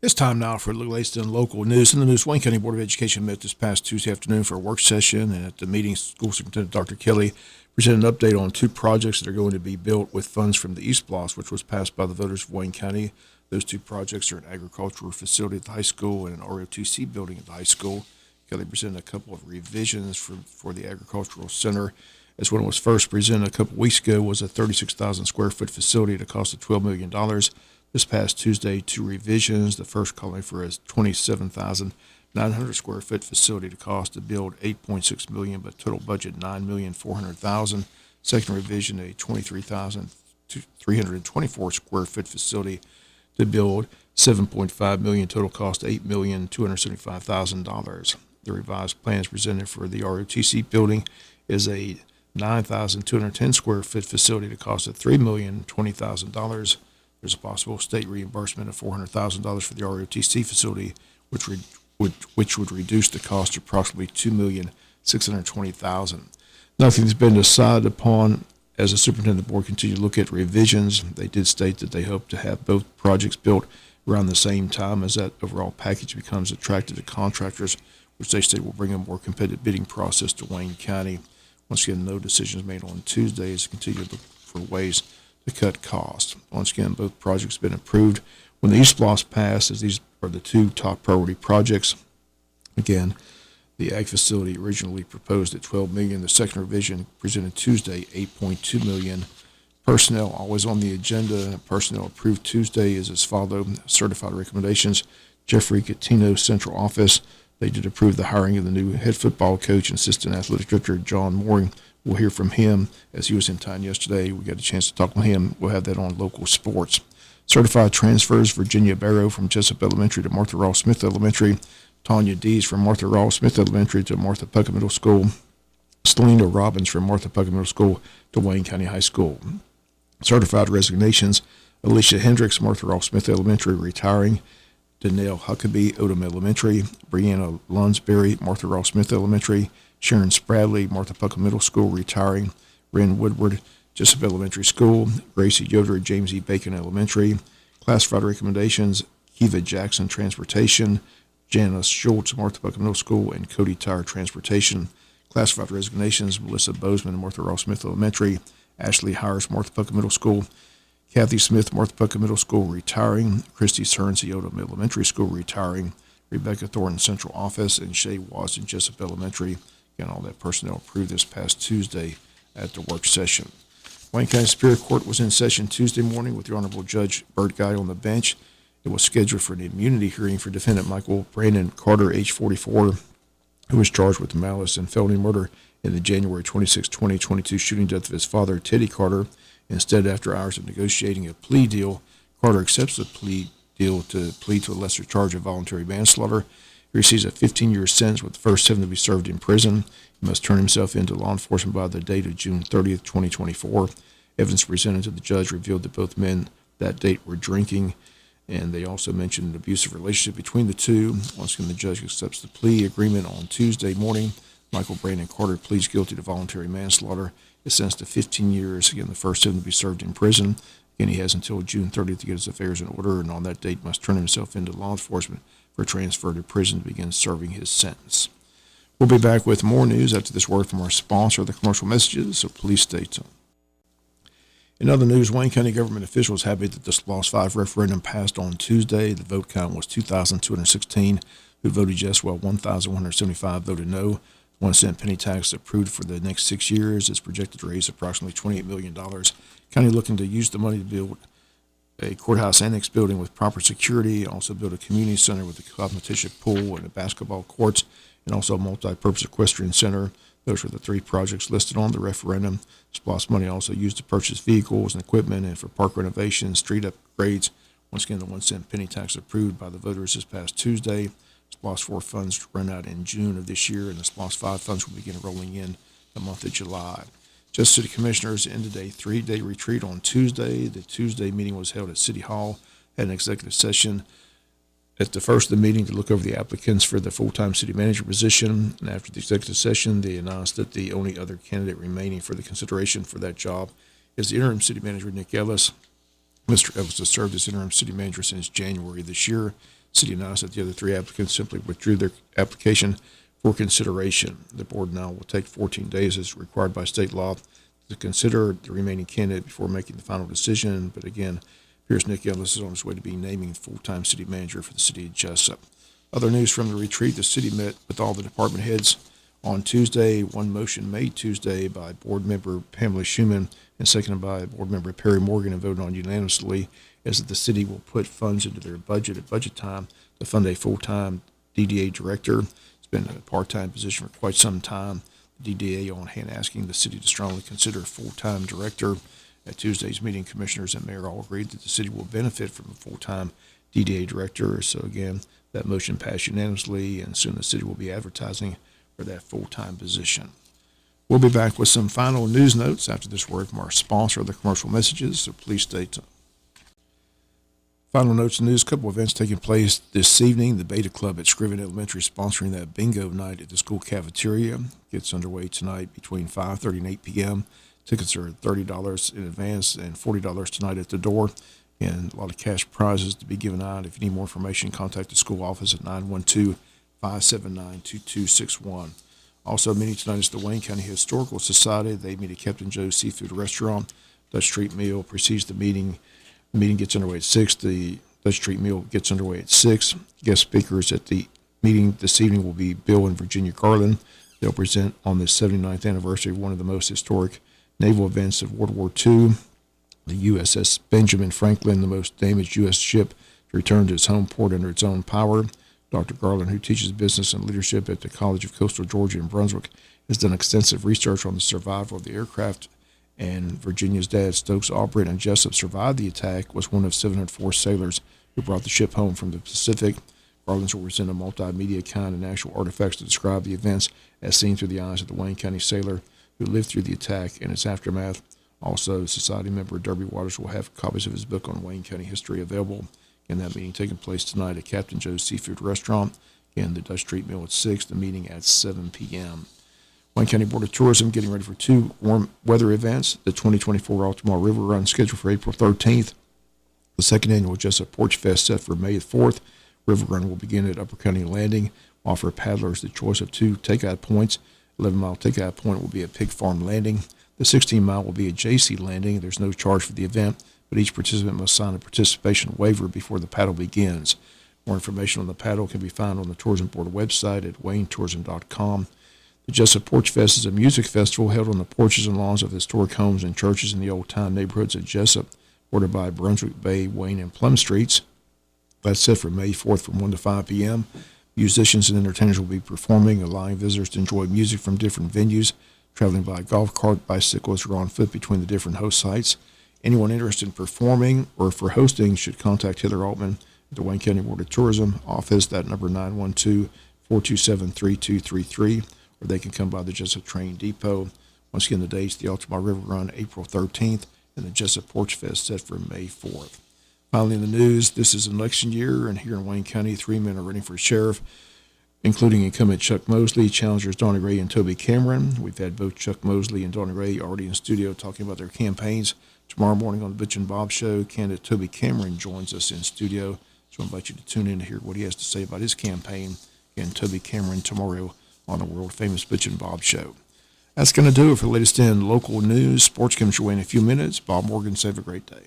It's time now for the latest in local news. In the news, Wayne County Board of Education met this past Tuesday afternoon for a work session, and at the meeting, School Superintendent Dr. Kelly presented an update on two projects that are going to be built with funds from the East Block, which was passed by the voters of Wayne County. Those two projects are an agricultural facility at the high school and an ROTC building at the high school. Kelly presented a couple of revisions for the agricultural center. As when it was first presented a couple weeks ago, was a 36,000 square foot facility at a cost of $12 million. This past Tuesday, two revisions. The first calling for a 27,900 square foot facility to cost to build $8.6 million, but total budget $9,400,000. Second revision, a 23,324 square foot facility to build $7.5 million, total cost $8,275,000. The revised plans presented for the ROTC building is a 9,210 square foot facility to cost of $3,020,000. There's a possible state reimbursement of $400,000 for the ROTC facility, which would reduce the cost to approximately $2,620,000. Nothing's been decided upon as the superintendent board continued to look at revisions. They did state that they hope to have both projects built around the same time as that overall package becomes attractive to contractors, which they state will bring a more competitive bidding process to Wayne County. Once again, no decisions made on Tuesday as they continue to look for ways to cut costs. Once again, both projects have been approved. When the East Block passed, as these are the two top priority projects. Again, the ag facility originally proposed at $12 million. The second revision presented Tuesday, $8.2 million. Personnel always on the agenda. Personnel approved Tuesday is as follows. Certified recommendations. Jeffrey Catino, Central Office. They did approve the hiring of the new head football coach and assistant athletic director, John Mooring. We'll hear from him as he was in town yesterday. We got a chance to talk with him. We'll have that on local sports. Certified transfers, Virginia Barrow from Jesup Elementary to Martha Ross Smith Elementary. Tanya Dees from Martha Ross Smith Elementary to Martha Puckett Middle School. Selena Robbins from Martha Puckett Middle School to Wayne County High School. Certified resignations, Alicia Hendricks, Martha Ross Smith Elementary, retiring. Danelle Huckabee, Odom Elementary. Brianna Lunsberry, Martha Ross Smith Elementary. Sharon Spradley, Martha Puckett Middle School, retiring. Ren Woodward, Jesup Elementary School. Gracie Yoder, James E. Bacon Elementary. Classified recommendations, Kiva Jackson, Transportation. Janice Schultz, Martha Puckett Middle School, and Cody Tire, Transportation. Classified resignations, Melissa Bozeman, Martha Ross Smith Elementary. Ashley Hires, Martha Puckett Middle School. Kathy Smith, Martha Puckett Middle School, retiring. Christy Stearns, Odom Elementary School, retiring. Rebecca Thornton, Central Office, and Shay Wasden, Jesup Elementary. Again, all that personnel approved this past Tuesday at the work session. Wayne County Superior Court was in session Tuesday morning with the Honorable Judge Bert Guy on the bench. It was scheduled for an immunity hearing for defendant Michael Brandon Carter, age 44, who was charged with malice and felony murder in the January 26, 2022 shooting death of his father, Teddy Carter. Instead, after hours of negotiating a plea deal, Carter accepts the plea deal to plead to a lesser charge of voluntary manslaughter. He receives a 15-year sentence, with the first 7 to be served in prison. He must turn himself into law enforcement by the date of June 30th, 2024. Evidence presented to the judge revealed that both men that date were drinking, and they also mentioned an abusive relationship between the two. Once again, the judge accepts the plea agreement on Tuesday morning. Michael Brandon Carter pleads guilty to voluntary manslaughter. Is sentenced to 15 years. Again, the first 7 to be served in prison. Again, he has until June 30th to get his affairs in order, and on that date must turn himself into law enforcement for transfer to prison to begin serving his sentence. We'll be back with more news after this word from our sponsor, the commercial messages, so please stay tuned. In other news, Wayne County government officials happy that the SLOSS 5 referendum passed on Tuesday. The vote count was 2,216 who voted yes, while 1,175 voted no. 1 cent penny tax approved for the next 6 years is projected to raise approximately $28 million. County looking to use the money to build a courthouse annex building with proper security, also build a community center with a competition pool and a basketball courts, and also a multi-purpose equestrian center. Those were the 3 projects listed on the referendum. SPLOST money also used to purchase vehicles and equipment and for park renovations, street upgrades. Once again, the 1 cent penny tax approved by the voters this past Tuesday. SPLOST 4 funds run out in June of this year, and the SPLOST 5 funds will begin rolling in the month of July. Just City Commissioners ended a 3-day retreat on Tuesday. The Tuesday meeting was held at City Hall, had an executive session at the first of the meeting to look over the applicants for the full-time city manager position. And after the executive session, they announced that the only other candidate remaining for the consideration for that job is the interim city manager, Nick Ellis. Mr. Ellis has served as interim city manager since January this year. city announced that the other three applicants simply withdrew their application for consideration. The board now will take 14 days as required by state law to consider the remaining candidate before making the final decision. But again, here's Nick Ellis is on his way to be naming full-time city manager for the city of Jesup. Other news from the retreat, the city met with all the department heads on Tuesday. One motion made Tuesday by board member Pamela Schumann and seconded by board member Perry Morgan and voted on unanimously is that the city will put funds into their budget at budget time to fund a full-time DDA director. It's been a part-time position for quite some time. The DDA on hand asking the city to strongly consider a full-time director. At Tuesday's meeting, commissioners and mayor all agreed that the city will benefit from a full-time DDA director. So again, that motion passed unanimously, and soon the city will be advertising for that full-time position. We'll be back with some final news notes after this word from our sponsor of the commercial messages, so please stay tuned. Final notes and news, a couple of events taking place this evening. The Beta Club at Scriven Elementary sponsoring that bingo night at the school cafeteria. Gets underway tonight between 5:30 and 8 p.m. Tickets are $30 in advance and $40 tonight at the door. And a lot of cash prizes to be given out. If you need more information, contact the school office at 912-579-2261. Also meeting tonight is the Wayne County Historical Society. They meet at Captain Joe's Seafood Restaurant. Dutch Street meal precedes the meeting. The meeting gets underway at 6. The Dutch Street meal gets underway at 6. Guest speakers at the meeting this evening will be Bill and Virginia Garland. They'll present on the 79th anniversary of one of the most historic naval events of World War II. The USS Benjamin Franklin, the most damaged U.S. ship to return to its home port under its own power. Dr. Garland, who teaches business and leadership at the College of Coastal Georgia in Brunswick, has done extensive research on the survival of the aircraft, and Virginia's dad, Stokes Albright, and Jesup survived the attack, was one of 704 sailors who brought the ship home from the Pacific. Garland's will present a multimedia kind and actual artifacts to describe the events as seen through the eyes of the Wayne County sailor who lived through the attack and its aftermath. Also, Society member Derby Waters will have copies of his book on Wayne County history available. In that meeting taking place tonight at Captain Joe's Seafood Restaurant. Again, the Dutch Street meal at 6, the meeting at 7 p.m. Wayne County Board of Tourism getting ready for 2 warm weather events. The 2024 Altamar River Run scheduled for April 13th. The second annual Jesup Porch Fest set for May 4th. River Run will begin at Upper County Landing. Offer paddlers the choice of 2 takeout points. 11-mile takeout point will be at Pig Farm Landing. The 16-mile will be at JC Landing. There's no charge for the event, but each participant must sign a participation waiver before the paddle begins. More information on the paddle can be found on the Tourism Board website at waynetourism.com. The Jesup Porch Fest is a music festival held on the porches and lawns of historic homes and churches in the old town neighborhoods of Jesup, bordered by Brunswick Bay, Wayne, and Plum Streets. That's set for May 4th from 1 to 5 p.m. Musicians and entertainers will be performing, allowing visitors to enjoy music from different venues, traveling by golf cart, bicycles, or on foot between the different host sites. Anyone interested in performing or for hosting should contact Heather Altman at the Wayne County Board of Tourism office, that number 912-427-3233, or they can come by the Jesup Train Depot. Once again, the dates, the Altamar River Run, April 13th, and the Jesup Porch Fest set for May 4th. Finally in the news, this is an election year, and here in Wayne County, 3 men are running for sheriff, including incumbent Chuck Mosley, challengers Donnie Ray and Toby Cameron. We've had both Chuck Mosley and Donnie Ray already in studio talking about their campaigns. Tomorrow morning on the Butch and Bob Show, candidate Toby Cameron joins us in studio. So I invite you to tune in to hear what he has to say about his campaign. And Toby Cameron tomorrow on the world-famous Butch and Bob Show. That's going to do it for the latest in local news. Sports comes your way in a few minutes. Bob Morgan, have a great day.